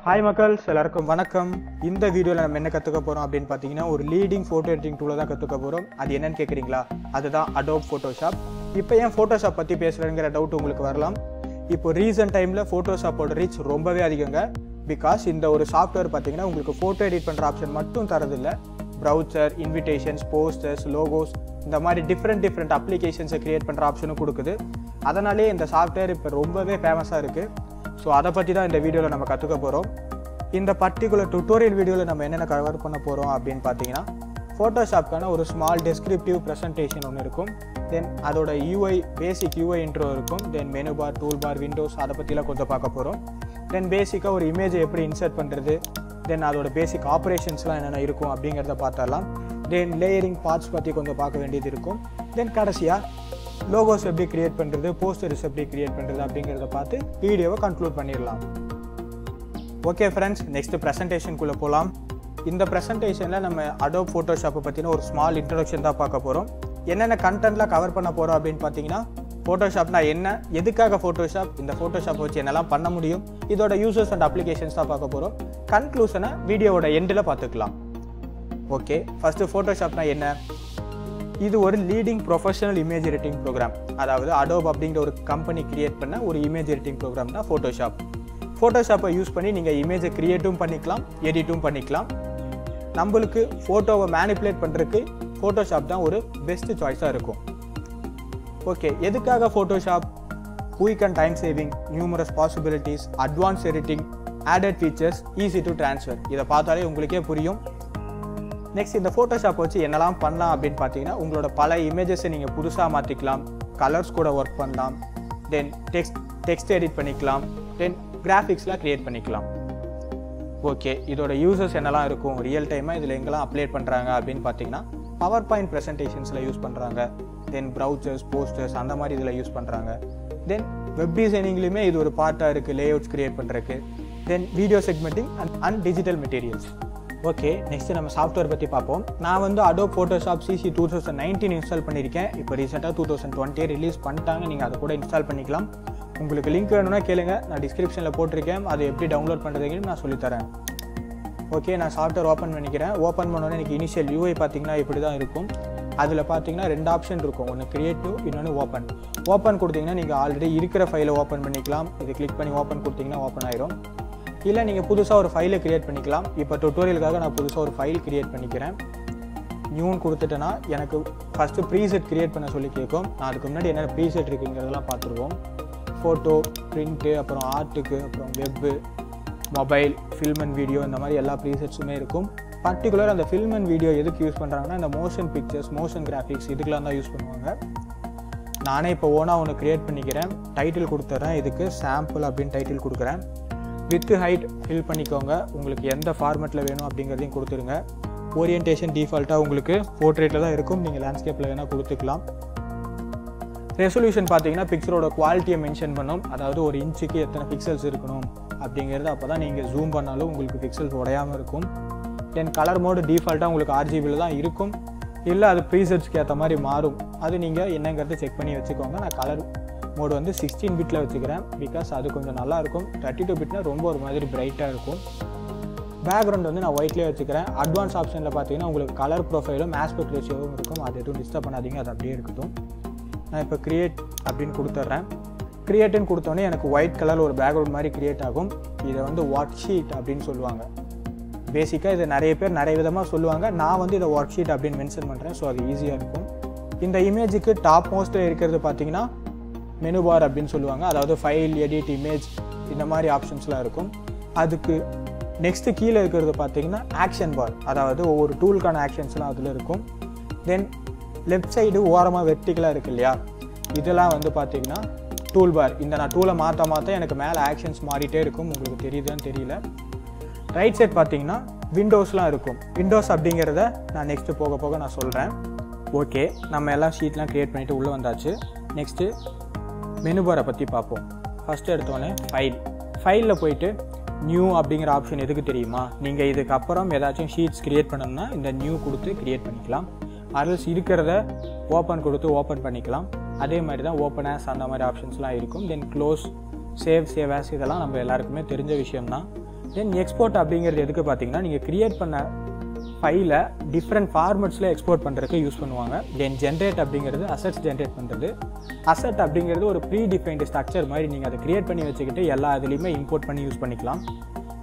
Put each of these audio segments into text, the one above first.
Hi மக்கள்ஸ், எல்லாருக்கும் வணக்கம். இந்த வீடியோவில் நம்ம என்ன கற்றுக்க போகிறோம் அப்படின்னு பார்த்தீங்கன்னா, ஒரு லீடிங் ஃபோட்டோ எடிட்டிங் டூலை தான் கற்றுக்க போகிறோம். அது என்னன்னு கேட்குறீங்களா? அதுதான் அடோப் ஃபோட்டோஷாப். இப்போ ஏன் ஃபோட்டோஷாப் பற்றி பேசுகிறேங்கிற டவுட் உங்களுக்கு வரலாம். இப்போ ரீசன்ட் டைமில் ஃபோட்டோஷாப்போட ரீச் ரொம்பவே அதிகங்க. பிகாஸ் இந்த ஒரு சாஃப்ட்வேர் பார்த்தீங்கன்னா உங்களுக்கு ஃபோட்டோ எடிட் பண்ணுற ஆப்ஷன் மட்டும் தரதில்லை. ப்ரௌசர், இன்விடேஷன்ஸ், போஸ்டர்ஸ், லோகோஸ், இந்த மாதிரி டிஃப்ரெண்ட் அப்ளிகேஷன்ஸை க்ரியேட் பண்ணுற ஆப்ஷனும் கொடுக்குது. அதனாலே இந்த சாஃப்ட்வேர் இப்போ ரொம்பவே ஃபேமஸாக இருக்குது. ஸோ அதை பற்றி தான் இந்த வீடியோவில் நம்ம கற்றுக்க போகிறோம். இந்த பர்டிகுலர் டுட்டோரியல் வீடியோவில் நம்ம என்னென்ன கவர் பண்ண போகிறோம் அப்படின்னு பார்த்தீங்கன்னா, ஃபோட்டோஷாப்க்கான ஒரு ஸ்மால் டெஸ்கிரிப்டிவ் ப்ரெசன்டேஷன் ஒன்று இருக்கும். தென் அதோட பேசிக் யூஐ இன்ட்ரோ இருக்கும். Then menu bar, tool bar, windows, அதை பற்றிலாம் கொஞ்சம் பார்க்க போகிறோம். தென் பேசிக்காக ஒரு இமேஜை எப்படி இன்சர்ட் பண்ணுறது, தென் அதோட பேசிக் ஆப்ரேஷன்ஸ்லாம் என்னென்ன இருக்கும் அப்படிங்கிறத பார்த்தரலாம். தென் லேயரிங் பார்ட்ஸ் பற்றி கொஞ்சம் பார்க்க வேண்டியது இருக்கும். தென் கடைசியாக லோகோஸ் எப்படி கிரியேட் பண்ணுறது, போஸ்டர்ஸ் எப்படி கிரியேட் பண்ணுறது அப்படிங்கிறத பார்த்து வீடியோவை கன்க்ளூட் பண்ணிடலாம். ஓகே ஃப்ரெண்ட்ஸ், நெக்ஸ்ட் ப்ரெசன்டேஷனுக்குள்ளே போகலாம். இந்த ப்ரெசன்டேஷனில் நம்ம அடோப் ஃபோட்டோஷாப்பை பற்றின ஒரு ஸ்மால் இன்ட்ரடக்ஷன் தான் பார்க்க போகிறோம். என்னென்ன கண்டென்ட்லாம் கவர் பண்ண போகிறோம் அப்படின்னு பார்த்தீங்கன்னா, ஃபோட்டோஷாப்னா என்ன, எதுக்காக ஃபோட்டோஷாப், இந்த ஃபோட்டோஷாப்பை வச்சு என்னெல்லாம் பண்ண முடியும், இதோட யூசர்ஸ் அண்ட் அப்ளிகேஷன்ஸ் தான் பார்க்க போகிறோம். கன்க்ளூஷனை வீடியோவோட எண்டில் பார்த்துக்கலாம். ஓகே, ஃபஸ்ட்டு ஃபோட்டோஷாப்னா என்ன? இது ஒரு leading professional image editing program. அதாவது அடோப் அப்படிங்கிற ஒரு கம்பெனி கிரியேட் பண்ண ஒரு இமேஜ் எடிட்டிங் ப்ரோக்ராம் தான் ஃபோட்டோஷாப். ஃபோட்டோஷாப்பை யூஸ் பண்ணி நீங்கள் இமேஜை கிரியேட்டும் பண்ணிக்கலாம், எடிட்டும் பண்ணிக்கலாம். நம்மளுக்கு ஃபோட்டோவை மேனிப்புலேட் பண்ணுறதுக்கு ஃபோட்டோஷாப் தான் ஒரு பெஸ்ட் சாய்ஸாக இருக்கும். ஓகே, எதுக்காக Photoshop? Quick and time saving, numerous possibilities, advance editing, added features, easy to transfer. இதை பார்த்தாலே உங்களுக்கே புரியும். நெக்ஸ்ட், இந்த ஃபோட்டோஷாப் வச்சு என்னெல்லாம் பண்ணலாம் அப்படின்னு பார்த்தீங்கன்னா, உங்களோட பல இமேஜஸை நீங்கள் புதுசாக மாற்றிக்கலாம், கலர்ஸ் கூட ஒர்க் பண்ணலாம், தென் டெக்ஸ்ட் எடிட் பண்ணிக்கலாம், தென் கிராஃபிக்ஸ்லாம் க்ரியேட் பண்ணிக்கலாம். ஓகே, இதோட யூசர்ஸ் என்னெல்லாம் இருக்கும், ரியல் டைமாக இதில் எங்கெல்லாம் அப்ளேட் பண்ணுறாங்க அப்படின்னு பார்த்தீங்கன்னா, பவர் பாயிண்ட் ப்ரெசன்டேஷன்ஸில் யூஸ் பண்ணுறாங்க, தென் ப்ரௌசர்ஸ், போஸ்டர்ஸ், அந்த மாதிரி இதில் யூஸ் பண்ணுறாங்க. தென் வெப் டிசைனிங்லேயுமே இது ஒரு பார்ட்டாக இருக்குது, லேஅவுட்ஸ் க்ரியேட் பண்ணுறதுக்கு. தென் video செக்மெண்டிங் and digital materials. Okay, next நம்ம சாஃப்ட்வேர் பற்றி பார்ப்போம். நான் வந்து அடோப் ஃபோட்டோஷாப் CC 2019 இன்ஸ்டால் பண்ணியிருக்கேன். இப்போ ரீசெண்டாக 2020 ரிலீஸ் பண்ணிட்டாங்க. நீங்கள் அதை கூட இன்ஸ்டால் பண்ணிக்கலாம். உங்களுக்கு லிங்க் வேணும்னா கேளுங்க, நான் டிஸ்கிரிப்ஷனில் போட்டிருக்கேன். அது எப்படி டவுன்லோட் பண்ணுறதுன்னு நான் சொல்லித்தரேன். ஓகே, நான் சாஃப்ட்வேர் ஓப்பன் பண்ணிக்கிறேன். ஓப்பன் பண்ணோன்னே எனக்கு இனிஷியல் யூஐ பார்த்தீங்கன்னா இப்படி தான் இருக்கும். அதில் பார்த்தீங்கன்னா 2 ஆப்ஷன் இருக்கும், ஒன்று கிரியேட்டிவ், இன்னொன்று ஓப்பன். ஓப்பன் கொடுத்தீங்கன்னா நீங்கள் ஆல்ரெடி இருக்கிற ஃபைலை ஓப்பன் பண்ணிக்கலாம். இது கிளிக் பண்ணி ஓப்பன் கொடுத்தீங்கன்னா ஓப்பன் ஆயிரும். இல்லை நீங்கள் புதுசாக ஒரு ஃபைலை க்ரியேட் பண்ணிக்கலாம். இப்போ டுட்டோரியலுக்காக நான் புதுசாக ஒரு ஃபைல் க்ரியேட் பண்ணிக்கிறேன். நியூன்னு கொடுத்துட்டேன்னா எனக்கு ஃபஸ்ட்டு ப்ரீசெட் க்ரியேட் பண்ண சொல்லி கேட்கும். நான் அதுக்கு முன்னாடி என்ன ப்ரீசெட் இருக்குங்கிறதெல்லாம் பார்த்துருவோம். ஃபோட்டோ, பிரிண்ட்டு, அப்புறம் ஆர்ட்டுக்கு, அப்புறம் வெப்பு, மொபைல், ஃபில்ம் அண்ட் வீடியோ, இந்த மாதிரி எல்லா ப்ரீசெட்ஸுமே இருக்கும். பர்டிகுலர் அந்த ஃபில்ம் அண்ட் வீடியோ எதுக்கு யூஸ் பண்ணுறாங்கன்னா, இந்த மோஷன் பிக்சர்ஸ், மோஷன் கிராஃபிக்ஸ், இதுக்கெலாம் தான் யூஸ் பண்ணுவாங்க. நானே இப்போ ஓனாக ஒன்று க்ரியேட் பண்ணிக்கிறேன். டைட்டில் கொடுத்துட்றேன். இதுக்கு சாம்பிள் அப்படின்னு டைட்டில் கொடுக்குறேன். வித் ஹைட் ஃபில் பண்ணிக்கோங்க. உங்களுக்கு எந்த ஃபார்மேட்டில் வேணும் அப்படிங்கிறதையும் கொடுத்துருங்க. ஓரியன்டேஷன் டிஃபால்ட்டாக உங்களுக்கு போர்ட்ரேட்டில் தான் இருக்கும். நீங்கள் லேண்ட்ஸ்கேப்பில் வேணால் கொடுத்துக்கலாம். ரெசல்யூஷன் பார்த்தீங்கன்னா பிக்சரோட குவாலிட்டியை மென்ஷன் பண்ணும். அதாவது ஒரு இன்ச்சுக்கு எத்தனை பிக்சல்ஸ் இருக்கணும் அப்படிங்கிறது. அப்போ தான் நீங்கள் ஜூம் பண்ணாலும் உங்களுக்கு பிக்சல்ஸ் உடையாமல் இருக்கும். தென் கலர் மோடு டிஃபால்ட்டாக உங்களுக்கு RGBயில் தான் இருக்கும். இல்லை அது ப்ரீசெட்ஸ்க்கு ஏற்ற மாதிரி மாறும். அது நீங்கள் என்னங்கிறத செக் பண்ணி வச்சுக்கோங்க. நான் கலர் மோடு வந்து 16 பிட்டில் வச்சுக்கிறேன். பிகாஸ் அது கொஞ்சம் நல்லாயிருக்கும். 32 பிட்னா ரொம்ப ஒரு மாதிரி பிரைட்டாக இருக்கும். பேக்ரவுண்ட் வந்து நான் ஒயிட்லேயே வச்சுக்கிறேன். அட்வான்ஸ் ஆப்ஷனில் பார்த்தீங்கன்னா உங்களுக்கு கலர் ப்ரொஃபைலும் ஆஸ்பெக்ட் ரேஷியோவும் இருக்கும். அது எதுவும் டிஸ்டர்ப் பண்ணாதீங்க, அது அப்படியே இருக்கட்டும். நான் இப்போ க்ரியேட் அப்படின்னு கொடுத்துட்றேன். க்ரியேட்டுன்னு கொடுத்தோன்னே எனக்கு ஒயிட் கலர் ஒரு பேக்ரவுண்ட் மாதிரி க்ரியேட் ஆகும். இதை வந்து ஒர்க் ஷீட் அப்படின்னு சொல்லுவாங்க. பேசிக்காக இதை நிறைய பேர் நிறைய விதமாக சொல்லுவாங்க. நான் வந்து இதை ஒர்க் ஷீட் அப்படின்னு மென்ஷன் பண்ணுறேன். ஸோ அது ஈஸியாக இருக்கும். இந்த இமேஜுக்கு டாப் மோஸ்ட்டில் இருக்கிறது பார்த்தீங்கன்னா மெனு பார் அப்படின்னு சொல்லுவாங்க. அதாவது ஃபைல், எடிட், இமேஜ், இந்த மாதிரி ஆப்ஷன்ஸ்லாம் இருக்கும். அதுக்கு நெக்ஸ்ட்டு கீழே இருக்கிறது பார்த்தீங்கன்னா ஆக்ஷன் பார். அதாவது ஒவ்வொரு டூலுக்கான ஆக்ஷன்ஸ்லாம் அதில் இருக்கும். தென் லெஃப்ட் சைடு ஓரமாக வெர்டிகலாக இருக்குது இல்லையா, இதெல்லாம் வந்து பார்த்தீங்கன்னா டூல் பார். இந்த நான் டூலை மாற்ற எனக்கு மேலே ஆக்ஷன்ஸ் மாறிட்டே இருக்கும். உங்களுக்கு தெரியுதுன்னு தெரியல. ரைட் சைட் பார்த்தீங்கன்னா விண்டோஸ்லாம் இருக்கும். விண்டோஸ் அப்படிங்கிறத நான் நெக்ஸ்ட்டு போக போக நான் சொல்கிறேன். ஓகே, நம்ம எல்லாம் ஷீட்லாம் க்ரியேட் பண்ணிவிட்டு உள்ளே வந்தாச்சு. நெக்ஸ்ட்டு மெனு பாரை பற்றி பார்ப்போம். ஃபஸ்ட்டு எடுத்தோடனே ஃபைலில் போயிட்டு நியூ அப்படிங்கிற ஆப்ஷன் எதுக்கு தெரியுமா? நீங்கள் இதுக்கப்புறம் ஏதாச்சும் ஷீட்ஸ் க்ரியேட் பண்ணணும்னா இந்த நியூ கொடுத்து க்ரியேட் பண்ணிக்கலாம். அதர்ஸ் இருக்கிறத ஓப்பன் கொடுத்து ஓப்பன் பண்ணிக்கலாம். அதே மாதிரி தான் ஓப்பன் ஆஸ் அந்த மாதிரி ஆப்ஷன்ஸ்லாம் இருக்கும். தென் க்ளோஸ், சேவ் ஆஸ், இதெல்லாம் நம்ம எல்லாருக்குமே தெரிஞ்ச விஷயம்தான். தென் எக்ஸ்போர்ட் அப்படிங்கிறது எதுக்கு பார்த்தீங்கன்னா நீங்கள் கிரியேட் பண்ண ஃபைலை டிஃப்ரெண்ட் ஃபார்மெட்ஸில் எக்ஸ்போர்ட் பண்ணுறதுக்கு யூஸ் பண்ணுவாங்க. தென் ஜென்ரேட் அப்படிங்கிறது அசெட்ஸ் ஜென்ரேட் பண்ணுறது. அசெட் அப்படிங்கிறது ஒரு ப்ரீ டிஃபைன்டு ஸ்ட்ரக்சர் மாதிரி நீங்கள் அதை கிரியேட் பண்ணி வச்சுக்கிட்டு எல்லா இதுலேயுமே இம்போர்ட் பண்ணி யூஸ் பண்ணிக்கலாம்.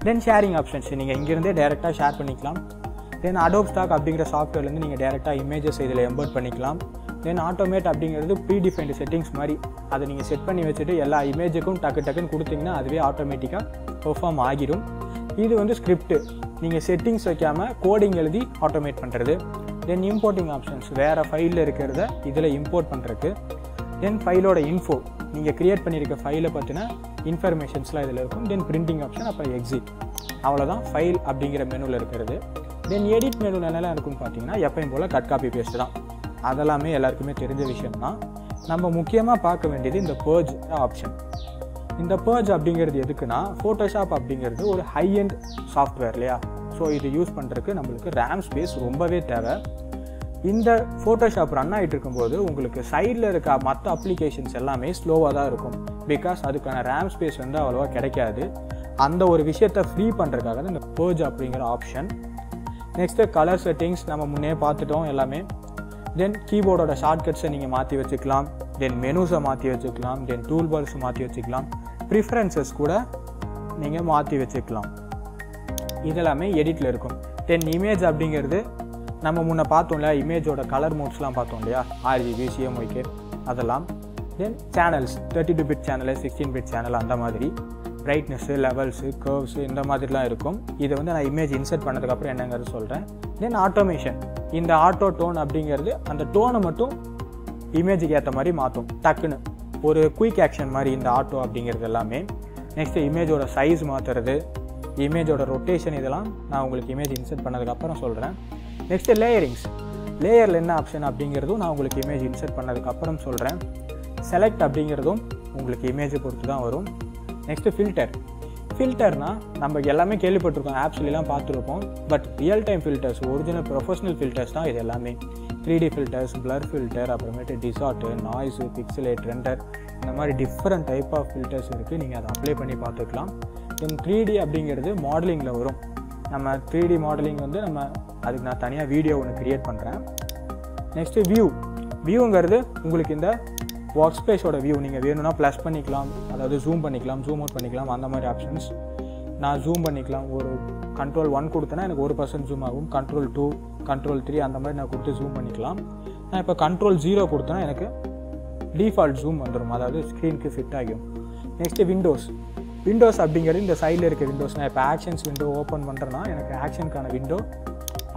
தென் ஷேரிங் ஆப்ஷன்ஸ் நீங்கள் இங்கேருந்தே டேரெக்டாக ஷேர் பண்ணிக்கலாம். தென் அடோப் ஸ்டாக் அப்படிங்கிற சாஃப்ட்வேர்லேருந்து நீங்கள் டேரெக்டாக இமேஜஸ் இதில் எம்போர்ட் பண்ணிக்கலாம். தென் ஆட்டோமேட் அப்படிங்கிறது ப்ரீ டிஃபைன்டு செட்டிங்ஸ் மாதிரி அதை நீங்கள் செட் பண்ணி வச்சுட்டு எல்லா இமேஜுக்கும் டக்குன்னு கொடுத்தீங்கன்னா அதுவே ஆட்டோமேட்டிக்காக பெர்ஃபார்ம் ஆகிடும். இது வந்து ஸ்கிரிப்ட் நீங்கள் செட்டிங்ஸ் வைக்காமல் கோடிங் எழுதி ஆட்டோமேட் பண்ணுறது. தென் இம்போர்ட்டிங் ஆப்ஷன்ஸ் வேறு ஃபைலில் இருக்கிறத இதில் இம்போர்ட் பண்ணுறதுக்கு. தென் ஃபைலோட இன்ஃபோ நீங்கள் க்ரியேட் பண்ணியிருக்க ஃபைலை பற்றின இன்ஃபர்மேஷன்ஸ்லாம் இதில் இருக்கும். தென் பிரிண்டிங் ஆப்ஷன், அப்புறம் எக்ஸிட். அவ்வளோதான் ஃபைல் அப்படிங்கிற மெனுவில் இருக்கிறது. தென் எடிட் மெனுவில் என்னெல்லாம் இருக்குன்னு பார்த்தீங்கன்னா எப்பயும் போல் கட் காப்பி பேஸ்ட் தான். அதெல்லாமே எல்லாருக்குமே தெரிஞ்ச விஷயம் தான். நம்ம முக்கியமாக பார்க்க வேண்டியது இந்த பர்ஜ் ஆப்ஷன். இந்த பர்ஜ் அப்படிங்கிறது எதுக்குன்னா ஃபோட்டோஷாப் அப்படிங்கிறது ஒரு ஹை எண்ட் சாஃப்ட்வேர் இல்லையா. ஸோ இது யூஸ் பண்ணுறதுக்கு நம்மளுக்கு ரேம் ஸ்பேஸ் ரொம்பவே தேவை. இந்த ஃபோட்டோஷாப் ரன் ஆகிட்டு இருக்கும்போது உங்களுக்கு சைடில் இருக்க மற்ற அப்ளிகேஷன்ஸ் எல்லாமே ஸ்லோவாக தான் இருக்கும். பிகாஸ் அதுக்கான ரேம் ஸ்பேஸ் வந்து அவ்வளோவா கிடைக்காது. அந்த ஒரு விஷயத்தை ஃப்ரீ பண்ணுறதுக்காக தான் இந்த பர்ஜ் அப்படிங்கிற ஆப்ஷன். நெக்ஸ்ட்டு கலர் செட்டிங்ஸ் நம்ம முன்னே பார்த்துட்டோம் எல்லாமே. தென் கீபோர்டோட ஷார்ட்கட்ஸை நீங்கள் மாற்றி வச்சுக்கலாம். தென் மெனுஸை மாற்றி வச்சுக்கலாம். தென் டூல் பார்ஸை மாற்றி வச்சுக்கலாம். ப்ரிஃபரன்சஸ் கூட நீங்கள் மாற்றி வச்சுக்கலாம். இதெல்லாமே எடிட்டில் இருக்கும். தென் இமேஜ் அப்படிங்கிறது நம்ம முன்னே பார்த்தோம்ல, இமேஜோட கலர் மோட்ஸ்லாம் பார்த்தோம் இல்லையா, RGB, CMYK அதெல்லாம். Then channels 32 bit channel, 16 bit channel, அந்த மாதிரி பிரைட்னஸ்ஸு, லெவல்ஸு, கர்வ்ஸு இந்த மாதிரிலாம் இருக்கும். இதை வந்து நான் இமேஜ் இன்சர்ட் பண்ணதுக்கப்புறம் என்னங்கிறது சொல்கிறேன். தென் ஆட்டோமேஷன், இந்த ஆட்டோ டோன் அப்படிங்கிறது அந்த டோனை மட்டும் இமேஜுக்கு ஏற்ற மாதிரி மாற்றும் டக்குன்னு, ஒரு குயிக் ஆக்ஷன் மாதிரி இந்த ஆட்டோ அப்படிங்கிறது எல்லாமே. நெக்ஸ்ட்டு இமேஜோட சைஸ் மாற்றுறது, இமேஜோட ரொட்டேஷன், இதெல்லாம் நான் உங்களுக்கு இமேஜ் இன்சர்ட் பண்ணதுக்கப்புறம் சொல்கிறேன். நெக்ஸ்ட்டு லேயரிங்ஸ், லேயரில் என்ன ஆப்ஷன் அப்படிங்கிறதும் நான் உங்களுக்கு இமேஜ் இன்சர்ட் பண்ணதுக்கப்புறம் சொல்கிறேன். செலக்ட் அப்படிங்கிறதும் உங்களுக்கு இமேஜை பொறுத்து தான் வரும். நெக்ஸ்ட்டு ஃபில்டர்னால் நம்ம எல்லாமே கேள்விப்பட்டிருக்கோம், ஆப்ஸ்லாம் பார்த்துருப்போம். But real time filters, original professional filters தான் இது எல்லாமே. 3D ஃபில்டர்ஸ், பிளர் ஃபில்டர், அப்புறமேட்டு டிசார்ட்டு, நாய்ஸு, பிக்சலேட், ரெண்டர், இந்த மாதிரி டிஃப்ரெண்ட் டைப் ஆஃப் ஃபில்டர்ஸ் இருக்குது. நீங்கள் அதை அப்ளை பண்ணி பார்த்துக்கலாம். தென் 3D அப்படிங்கிறது மாடலிங்கில் வரும். நம்ம 3D மாடலிங் வந்து அதுக்கு நான் தனியாக வீடியோ ஒன்று க்ரியேட் பண்ணுறேன். நெக்ஸ்ட்டு வியூங்கிறது உங்களுக்கு இந்த ஒர்க் ஸ்பேஸோட வியூ. நீங்கள் வேணும்னா ப்ளஸ் பண்ணிக்கலாம், அதாவது ஜூம் பண்ணிக்கலாம், ஜூம் அவுட் பண்ணிக்கலாம், அந்த மாதிரி ஆப்ஷன்ஸ். நான் ஜூம் பண்ணிக்கலாம், ஒரு Ctrl 1 கொடுத்தேன்னா எனக்கு 1% ஜூம் ஆகும். Ctrl 2, Ctrl 3 அந்த மாதிரி நான் கொடுத்து ஜூம் பண்ணிக்கலாம். நான் இப்போ Ctrl 0 கொடுத்தேன்னா எனக்கு டிஃபால்ட் ஜூம் வந்துடும், அதாவது ஸ்க்ரீனுக்கு ஃபிட் ஆகும். நெக்ஸ்ட்டு விண்டோஸ் அப்படிங்கிறது இந்த சைடில் இருக்க விண்டோஸ். நான் இப்போ ஆக்ஷன்ஸ் விண்டோ ஓப்பன் பண்ணுறேன்னா எனக்கு ஆக்ஷனுக்கான விண்டோ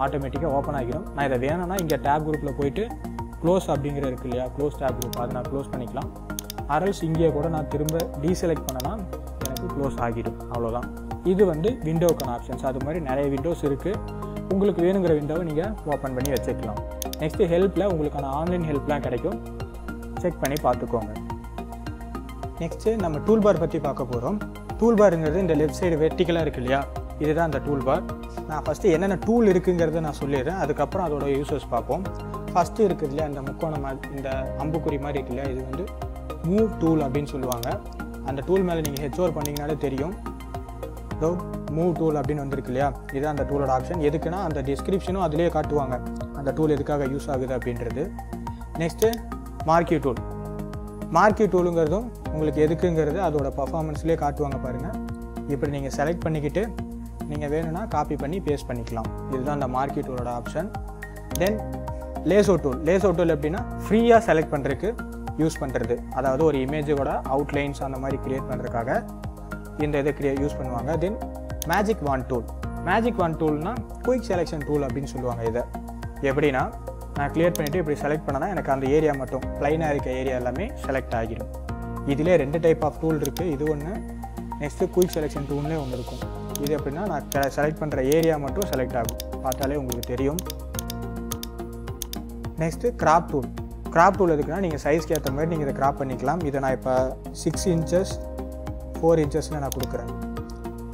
ஆட்டோமேட்டிக்காக ஓப்பன் ஆகிடும். நான் இதை வேணும்னா இங்கே டேப் குரூப்பில் போயிட்டு க்ளோஸ் அப்படிங்கிற இருக்கு இல்லையா, க்ளோஸ் டேப் குரூப், அதை நான் க்ளோஸ் பண்ணிக்கலாம். அரல்ஸ் இங்கே கூட நான் திரும்ப டீசெலக்ட் பண்ணனா எனக்கு க்ளோஸ் ஆகிடும். அவ்வளோதான். இது வந்து விண்டோவுக்கான ஆப்ஷன்ஸ். அது மாதிரி நிறைய விண்டோஸ் இருக்குது. உங்களுக்கு வேணுங்கிற விண்டோவை நீங்கள் ஓப்பன் பண்ணி வச்சுக்கலாம். நெக்ஸ்ட்டு ஹெல்ப்பில் உங்களுக்கான ஆன்லைன் ஹெல்ப்லாம் கிடைக்கும், செக் பண்ணி பார்த்துக்கோங்க. நெக்ஸ்ட்டு நம்ம டூல் பார் பற்றி பார்க்க போகிறோம். டூல் பாருங்கிறது இந்த லெஃப்ட் சைடு வெர்டிக்கலாக இருக்குது இல்லையா, இதுதான் அந்த டூல் பார். நான் ஃபஸ்ட்டு என்னென்ன டூல் இருக்குங்கிறத நான் சொல்லிடுறேன், அதுக்கப்புறம் அதோட யூசர்ஸ் பார்ப்போம். ஃபஸ்ட்டு இருக்குது இல்லையா, இந்த முக்கோணம் இந்த அம்புக்குறி மாதிரி இருக்கு இல்லையா, இது வந்து மூவ் டூல் அப்படின்னு சொல்லுவாங்க. அந்த டூல் மேலே நீங்கள் ஹெச்ஓர் பண்ணிங்கனாலே தெரியும். மூவ் டூல் அப்படின்னு வந்திருக்கு இல்லையா, இதுதான் அந்த டூலோட ஆப்ஷன். எதுக்குன்னா அந்த டிஸ்கிரிப்ஷனும் அதிலே காட்டுவாங்க அந்த டூல் எதுக்காக யூஸ் ஆகுது அப்படின்றது. நெக்ஸ்ட்டு மார்க்கி டூலுங்கிறதும் உங்களுக்கு எதுக்குங்கிறது அதோட பர்ஃபார்மன்ஸ்லேயே காட்டுவாங்க பாருங்கள். இப்படி நீங்கள் செலக்ட் பண்ணிக்கிட்டு நீங்கள் வேணும்னா காப்பி பண்ணி பேஸ்ட் பண்ணிக்கலாம். இதுதான் அந்த மார்க்கி டூலோட ஆப்ஷன். தென் லேசோ டூல் எப்படின்னா ஃப்ரீயாக செலக்ட் பண்ணுறதுக்கு யூஸ் பண்ணுறது, அதாவது ஒரு இமேஜோட அவுட்லைன்ஸ் அந்த மாதிரி க்ரியேட் பண்ணுறதுக்காக இந்த இதை யூஸ் பண்ணுவாங்க. தென் மேஜிக் வாண்ட் டூல்னால் குயிக் செலெக்ஷன் டூல் அப்படின்னு சொல்லுவாங்க. இதை எப்படின்னா நான் கிளியர் பண்ணிவிட்டு இப்படி செலக்ட் பண்ணனா எனக்கு அந்த ஏரியா மட்டும் ப்ளைனாக இருக்க ஏரியா எல்லாமே செலக்ட் ஆகிடும். இதிலே 2 டைப் ஆஃப் டூல் இருக்குது. இது ஒன்று, நெக்ஸ்ட்டு குயிக் செலெக்ஷன் டூல்லே ஒன்று இருக்கும். இது எப்படின்னா நான் செலக்ட் பண்ணுற ஏரியா மட்டும் செலக்ட் ஆகும், பார்த்தாலே உங்களுக்கு தெரியும். நெக்ஸ்ட்டு கிராப் டூல் எதுக்குன்னா நீங்கள் சைஸ்க்கு ஏற்ற மாதிரி நீங்கள் இதை கிராப் பண்ணிக்கலாம். இதை நான் இப்போ 6 inches 4 inchஸில் நான் கொடுக்குறேன்.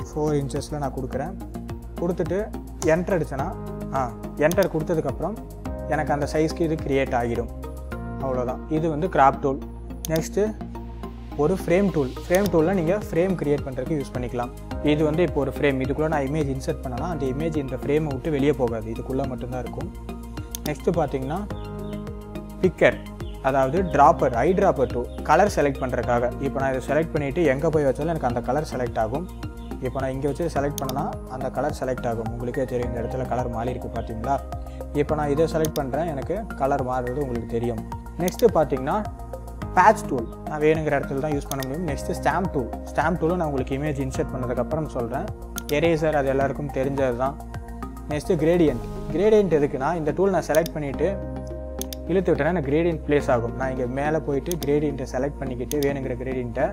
4 inchஸில் நான் கொடுக்குறேன். கொடுத்துட்டு என்டர் அடித்தேன்னா என்டர் கொடுத்ததுக்கப்புறம் எனக்கு அந்த சைஸ்க்கு இது க்ரியேட் ஆகிடும். அவ்வளோதான். இது வந்து கிராப் டூல். நெக்ஸ்ட்டு ஒரு ஃப்ரேம் டூலில் நீங்கள் ஃப்ரேம் க்ரியேட் பண்ணுறதுக்கு யூஸ் பண்ணிக்கலாம். இது வந்து இப்போ ஒரு ஃப்ரேம், இதுக்குள்ளே நான் இமேஜ் இன்சர்ட் பண்ணனா அந்த இமேஜ் இந்த ஃப்ரேமை விட்டு வெளியே போகாது, இதுக்குள்ளே மட்டும்தான் இருக்கும். நெக்ஸ்ட்டு பார்த்தீங்கன்னா பிக்கர், அதாவது ட்ராப்பர், ஐ ட்ராப்பர் டூல், கலர் செலக்ட் பண்ணுறதுக்காக. இப்போ நான் இதை செலக்ட் பண்ணிவிட்டு எங்கே போய் வச்சாலும் எனக்கு அந்த கலர் செலக்ட் ஆகும். இப்போ நான் இங்கே வச்சு செலக்ட் பண்ணனா அந்த கலர் செலக்ட் ஆகும். உங்களுக்கே தெரியும் இந்த இடத்துல கலர் மாறி இருக்குது பார்த்தீங்களா. இப்போ நான் இதை செலக்ட் பண்ணுறேன், எனக்கு கலர் மாறுறது உங்களுக்கு தெரியும். நெக்ஸ்ட்டு பார்த்தீங்கன்னா பேட்ச் டூல், நான் வேணுங்கிற இடத்துல தான் யூஸ் பண்ண முடியும். நெக்ஸ்ட்டு ஸ்டாம்ப் டூலும் நான் உங்களுக்கு இமேஜ் இன்சர்ட் பண்ணதுக்கப்புறம் சொல்கிறேன். எரேசர் அது எல்லாருக்கும் தெரிஞ்சது தான். நெக்ஸ்ட்டு கிரேடியன்ட் எதுக்குன்னா, இந்த டூல் நான் செலக்ட் பண்ணிவிட்டு இழுத்து விட்டேன்னா எனக்கு கிரேடியன்ட் ப்ளேஸ் ஆகும். நான் இங்கே மேலே போயிட்டு கிரேடியண்ட்டை செலக்ட் பண்ணிக்கிட்டு வேணுங்கிற கிரேடியண்ட்டை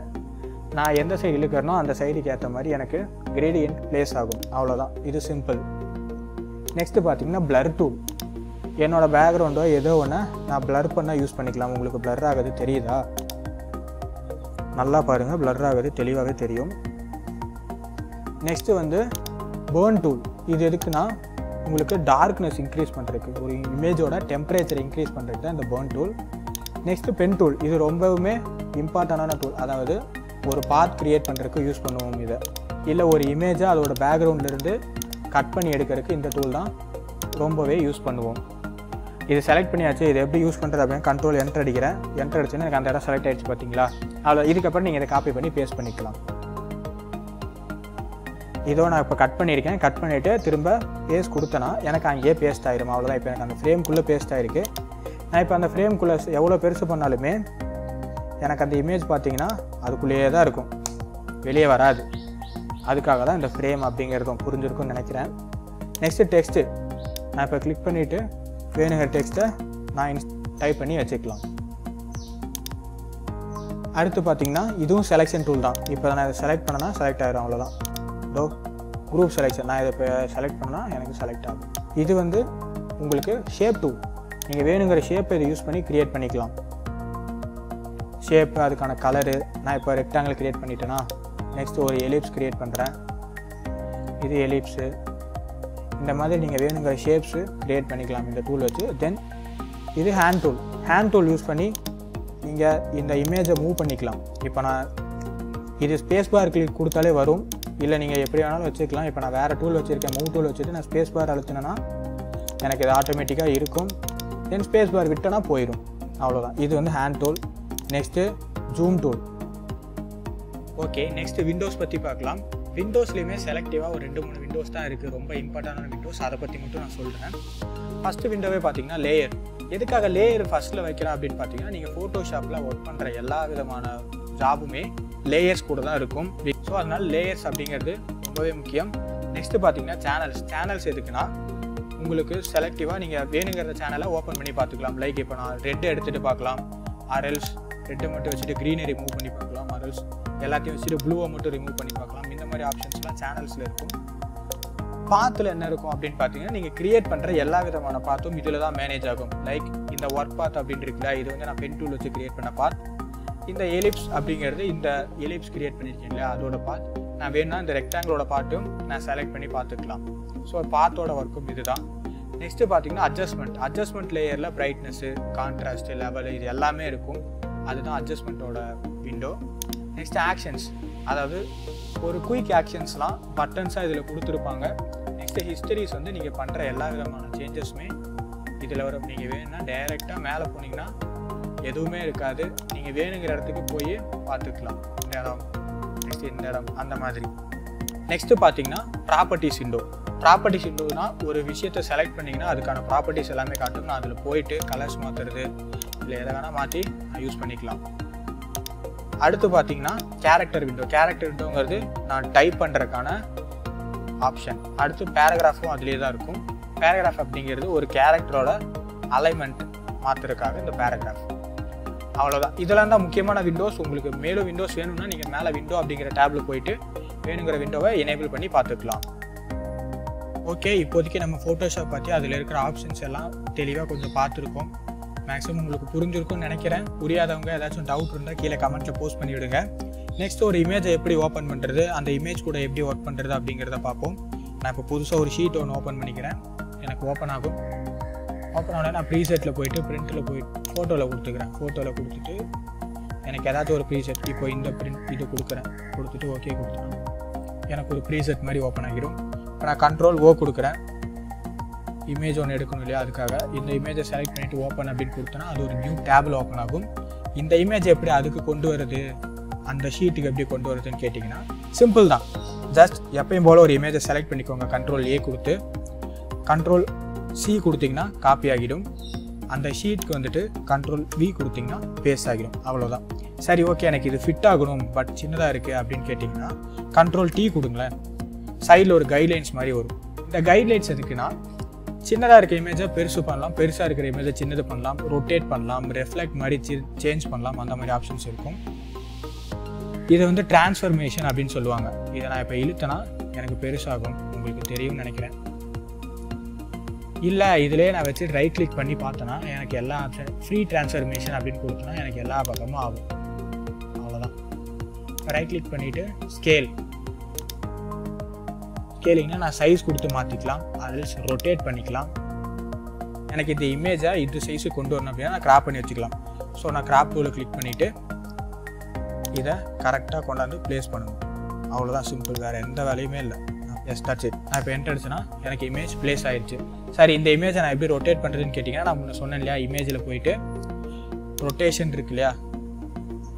நான் எந்த சைடு இழுக்கிறனோ அந்த சைடுக்கு ஏற்ற மாதிரி எனக்கு கிரேடியன்ட் ப்ளேஸ் ஆகும். அவ்வளோதான், இது சிம்பிள். நெக்ஸ்ட்டு பார்த்தீங்கன்னா பிளர் டூல், என்னோடய பேக்ரவுண்டோ ஏதோ ஒன்று நான் பிளர் பண்ண யூஸ் பண்ணிக்கலாம். உங்களுக்கு பிளர் ஆகுது தெரியுதா? நல்லா பாருங்கள், பிளர் ஆகுது தெளிவாகவே தெரியும். நெக்ஸ்ட்டு வந்து பேர்ன் டூல், இது எதுக்குன்னா உங்களுக்கு டார்க்னஸ் இன்க்ரீஸ் பண்ணுறதுக்கு, ஒரு இமேஜோட டெம்பரேச்சர் இன்க்ரீஸ் பண்ணுறதுக்கு தான் இந்த burn tool. Next pen tool, இது ரொம்பவுமே இம்பார்ட்டண்டான டூல். அதாவது ஒரு பாத் க்ரியேட் பண்ணுறதுக்கு யூஸ் பண்ணுவோம் இதை, இல்லை ஒரு இமேஜை அதோட பேக்ரவுண்ட்லேருந்து கட் பண்ணி எடுக்கிறதுக்கு இந்த டூல் தான் ரொம்பவே யூஸ் பண்ணுவோம். இது செலக்ட் பண்ணியாச்சு, இது எப்படி யூஸ் பண்ணுறது அப்படின்னு கண்ட்ரோல் என்டர் அடிக்கிறேன். என்டர் அடிச்சுன்னா எனக்கு அந்த இடம் செலக்ட் ஆகிடுச்சு பார்த்தீங்களா. அவ்வளோ, இதுக்கப்புறம் நீங்கள் இதை காப்பி பண்ணி பேஸ்ட் பண்ணிக்கலாம். இதோ நான் இப்போ கட் பண்ணியிருக்கேன். கட் பண்ணிவிட்டு திரும்ப பேஸ்ட் கொடுத்தேன்னா எனக்கு அங்கேயே பேஸ்ட் ஆகிடும். அவ்வளோதான், இப்போ எனக்கு அந்த ஃப்ரேம்குள்ளே பேஸ்ட் ஆகிருக்கு. நான் இப்போ அந்த ஃப்ரேம்குள்ளே எவ்வளோ பெருசு பண்ணாலுமே எனக்கு அந்த இமேஜ் பார்த்தீங்கன்னா அதுக்குள்ளேயே தான் இருக்கும், வெளியே வராது. அதுக்காக தான் இந்த ஃப்ரேம் அப்படிங்கிறதும் புரிஞ்சிருக்கும்னு நினைக்கிறேன். நெக்ஸ்ட்டு டெக்ஸ்ட்டு, நான் இப்போ கிளிக் பண்ணிவிட்டு வேணுங்கிற டெக்ஸ்ட்டை நான் டைப் பண்ணி வச்சுக்கலாம். அடுத்து பார்த்தீங்கன்னா இதுவும் செலெக்ஷன் டூல் தான். இப்போ நான் இதை செலக்ட் பண்ணனா செலக்ட் ஆகிடும், அவ்வளோதான். குரூப் செலெக்ஷன், நான் இதை இப்போ செலக்ட் பண்ணால் எனக்கு செலக்ட் ஆகும். இது வந்து உங்களுக்கு ஷேப் டூல், நீங்கள் வேணுங்கிற ஷேப்பை இதை யூஸ் பண்ணி க்ரியேட் பண்ணிக்கலாம். ஷேப்பு, அதுக்கான கலரு, நான் இப்போ ரெக்டாங்கிள் க்ரியேட் பண்ணிட்டேன்னா நெக்ஸ்ட்டு ஒரு எலிப்ஸ் க்ரியேட் பண்ணுறேன். இது எலிப்ஸு, இந்த மாதிரி நீங்கள் வேணுங்கிற ஷேப்ஸு க்ரியேட் பண்ணிக்கலாம் இந்த டூல் வச்சு. தென் இது ஹேண்ட் டூல் யூஸ் பண்ணி நீங்கள் இந்த இமேஜை மூவ் பண்ணிக்கலாம். இப்போ நான் இது ஸ்பேஸ் பார் கிளிக் கொடுத்தாலே வரும், இல்லை நீங்கள் எப்படி வேணாலும் வச்சுக்கலாம். இப்போ நான் வேறு டூல் வச்சுருக்கேன், மூவ் டூல் வச்சுட்டு நான் ஸ்பேஸ் பார் அழுத்தினேன்னா எனக்கு இது ஆட்டோமேட்டிக்காக இருக்கும். தென் ஸ்பேஸ் பார் விட்டேன்னா போயிடும், அவ்வளோதான். இது வந்து hand tool. Next zoom tool. Okay, next Windows பற்றி பார்க்கலாம். விண்டோஸ்லேயுமே செலக்டிவாக ஒரு 2-3 விண்டோஸ் தான் இருக்குது, ரொம்ப இம்பார்ட்டண்டான விண்டோஸ். அதை பற்றி மட்டும் நான் சொல்கிறேன். ஃபஸ்ட்டு விண்டோவே பார்த்தீங்கன்னா லேயர். எதுக்காக லேயர் ஃபஸ்ட்டில் வைக்கிறேன் அப்படின்னு பார்த்தீங்கன்னா, நீங்கள் ஃபோட்டோஷாப்பில் ஒர்க் பண்ணுற எல்லா விதமான ஜாபுமே லேயர்ஸ் கூட தான் இருக்கும். ஸோ அதனால் லேயர்ஸ் அப்படிங்கிறது ரொம்பவே முக்கியம். நெக்ஸ்ட்டு பார்த்தீங்கன்னா சேனல்ஸ் எதுக்குன்னா உங்களுக்கு செலக்டிவாக நீங்கள் வேணுங்கிற சேனலை ஓப்பன் பண்ணி பார்த்துக்கலாம். லைக் இப்போ நான் ரெட் எடுத்துகிட்டு பார்க்கலாம், ஆர்எல்ஸ் ரெட்டை மட்டும் வச்சுட்டு க்ரீனை ரிமூவ் பண்ணி பார்க்கலாம், ஆர்எல்ஸ் எல்லாத்தையும் வச்சுட்டு ப்ளூவை மட்டும் ரிமூவ் பண்ணி பார்க்கலாம். இந்த மாதிரி ஆப்ஷன்ஸ்லாம் சேனல்ஸில் இருக்கும். பாத்தில் என்ன இருக்கும் அப்படின்னு பார்த்தீங்கன்னா, நீங்கள் க்ரியேட் பண்ணுற எல்லா விதமான பாத்தும் இதில் தான் மேனேஜ் ஆகும். லைக் இந்த ஒர்க் பாத் அப்படின்னு இருக்குல்ல, இது வந்து நான் பென் டூல் வச்சு க்ரியேட் பண்ண பாத். இந்த எலிப்ஸ் அப்படிங்கிறது, இந்த எலிப்ஸ் க்ரியேட் பண்ணியிருக்கேன் இல்லையா, அதோட பாத். நான் வேணும்னா இந்த ரெக்டாங்கிளோட பாட்டும் நான் செலக்ட் பண்ணி பார்த்துக்கலாம். ஸோ பாத்தோட ஒர்க்கும் இது தான். நெக்ஸ்ட்டு பார்த்தீங்கன்னா அட்ஜஸ்ட்மெண்ட் லேயரில் பிரைட்னஸ்ஸு, கான்ட்ராஸ்ட்டு, லெவலு இது எல்லாமே இருக்கும். அதுதான் அட்ஜஸ்ட்மெண்ட்டோட விண்டோ. நெக்ஸ்ட்டு ஆக்ஷன்ஸ், அதாவது ஒரு குயிக் ஆக்ஷன்ஸ்லாம் பட்டன்ஸாக இதில் கொடுத்துருப்பாங்க. நெக்ஸ்ட்டு ஹிஸ்டரிஸ் வந்து நீங்கள் பண்ணுற எல்லா விதமான சேஞ்சஸுமே இதில் வரும். நீங்கள் வேணும்னா டைரெக்டாக மேலே போனீங்கன்னா எதுவுமே இருக்காது, நீங்கள் வேணுங்கிற இடத்துக்கு போய் பார்த்துக்கலாம். இந்த இடம், நெக்ஸ்ட்டு இந்த இடம், அந்த மாதிரி. நெக்ஸ்ட்டு பார்த்தீங்கன்னா ப்ராப்பர்ட்டிஸ் விண்டோனா ஒரு விஷயத்தை செலக்ட் பண்ணிங்கன்னா அதுக்கான ப்ராப்பர்ட்டிஸ் எல்லாமே காட்டும். நான் அதில் போயிட்டு கலர்ஸ் மாற்றுறது இல்லை எதை வேணால் மாற்றி நான் யூஸ் பண்ணிக்கலாம். அடுத்து பார்த்தீங்கன்னா கேரக்டர் விண்டோங்கிறது நான் டைப் பண்ணுறதுக்கான ஆப்ஷன். அடுத்து பேராகிராஃபும் அதிலே தான் இருக்கும். பேராகிராஃப் அப்படிங்கிறது ஒரு கேரக்டரோட அலைன்மெண்ட் மாற்றுறதுக்காக இந்த பேராகிராஃப். அவ்வளோதான். இதெல்லாம் தான் முக்கியமான விண்டோஸ். உங்களுக்கு மேலும் விண்டோஸ் வேணும்னா நீங்கள் மேலே விண்டோ அப்படிங்கிற டேபில் போயிட்டு வேணுங்கிற விண்டோவை எனேபிள் பண்ணி பார்த்துக்கலாம். ஓகே, இப்போதைக்கு நம்ம ஃபோட்டோஷாப் பற்றி அதில் இருக்கிற ஆப்ஷன்ஸ் எல்லாம் தெளிவாக கொஞ்சம் பார்த்துருக்கோம். மேக்ஸிமம் உங்களுக்கு புரிஞ்சிருக்கும்னு நினைக்கிறேன். புரியாதவங்க ஏதாச்சும் டவுட் இருந்தால் கீழே கமெண்ட்டில் போஸ்ட் பண்ணி விடுங்க. நெக்ஸ்ட் ஒரு இமேஜை எப்படி ஓப்பன் பண்ணுறது, அந்த இமேஜ் கூட எப்படி ஒர்க் பண்ணுறது அப்படிங்கிறத பார்ப்போம். நான் இப்போ புதுசாக ஒரு ஷீட் ஒன்று ஓப்பன் பண்ணிக்கிறேன். எனக்கு ஓப்பன் ஆகும். ஓப்பன் ஆனோடனே நான் ப்ரீசெட்டில் போயிட்டு பிரிண்ட்டில் போயிட்டு ஃபோட்டோவில் கொடுத்துக்கிறேன். ஃபோட்டோவில் கொடுத்துட்டு எனக்கு ஏதாச்சும் ஒரு ப்ரீசெட் இப்போ இந்த பிரிண்ட் இது கொடுக்குறேன், கொடுத்துட்டு ஓகே கொடுத்துட்டேன், எனக்கு ஒரு ப்ரீசெட் மாதிரி ஓப்பன் ஆகிடும். இப்போ நான் கண்ட்ரோல் ஓ கொடுக்குறேன், இமேஜ் ஒன்று எடுக்கணும் இல்லையா, அதுக்காக இந்த இமேஜை செலக்ட் பண்ணிவிட்டு ஓப்பன் அப்படின்னு கொடுத்தோன்னா அது ஒரு நியூ டேபில் ஓப்பன் ஆகும். இந்த இமேஜ் எப்படி அதுக்கு கொண்டு வருது, அந்த ஷீட்டுக்கு எப்படி கொண்டு வருதுன்னு கேட்டிங்கன்னா சிம்பிள் தான். ஜஸ்ட் எப்பயும் போல் ஒரு இமேஜை செலக்ட் பண்ணிக்கோங்க, கண்ட்ரோல் ஏ கொடுத்து கண்ட்ரோல் சி கொடுத்திங்கன்னா காப்பி ஆகிடும். அந்த ஷீட்டுக்கு வந்துட்டு கண்ட்ரோல் வி கொடுத்திங்கன்னா பேஸ்ட் ஆகிடும், அவ்வளோதான். சரி ஓகே, எனக்கு இது ஃபிட் ஆகணும் பட் சின்னதாக இருக்குது அப்படின்னு கேட்டிங்கன்னா கண்ட்ரோல் டி கொடுங்களேன். சைடில் ஒரு கைட்லைன்ஸ் மாதிரி வரும். இந்த கைட்லைன்ஸ் எதுக்குன்னா சின்னதாக இருக்க இமேஜை பெருசு பண்ணலாம், பெருசாக இருக்கிற இமேஜை சின்னது பண்ணலாம், ரொட்டேட் பண்ணலாம், ரெஃப்ளெக்ட் மாதிரி சேஞ்ச் பண்ணலாம், அந்த மாதிரி ஆப்ஷன்ஸ் இருக்கும். இதை வந்து டிரான்ஸ்ஃபர்மேஷன் அப்படின்னு சொல்லுவாங்க. இதை நான் இப்போ இழுத்தனா எனக்கு பெருசாகும், உங்களுக்கு தெரியும்னு நினைக்கிறேன். இல்லை இதிலே நான் வச்சு ரைட் கிளிக் பண்ணி பார்த்தேன்னா எனக்கு எல்லா ஆப்ஷன் ஃப்ரீ டிரான்ஸ்ஃபர்மேஷன் அப்படின்னு கொடுத்தனா எனக்கு எல்லா பக்கமும் ஆகும், அவ்வளோதான். ரைட் கிளிக் பண்ணிவிட்டு ஸ்கேலிங்னா நான் சைஸ் கொடுத்து மாற்றிக்கலாம், அதில் ரொட்டேட் பண்ணிக்கலாம். எனக்கு இந்த இமேஜை இது சைஸுக்கு கொண்டு வரணும் அப்படின்னா நான் கிராப் பண்ணி வச்சுக்கலாம். ஸோ நான் கிராப் டூலை கிளிக் பண்ணிவிட்டு இதை கரெக்டாக கொண்டாந்து ப்ளேஸ் பண்ணணும், அவ்வளோதான். சிம்பிள், வேறு எந்த வேலையுமே இல்லை. Yes that's it. நான் இப்போ என்டர் அடிச்சேன்னா எனக்கு இமேஜ் ப்ளேஸ் ஆகிடுச்சு. சரி, இந்த இமேஜை நான் எப்படி ரொட்டேட் பண்ணுறதுன்னு கேட்டிங்கன்னா நான் முன்ன சொன்னேன் இல்லையா, இமேஜில் போயிட்டு ரொட்டேஷன் இருக்கு இல்லையா,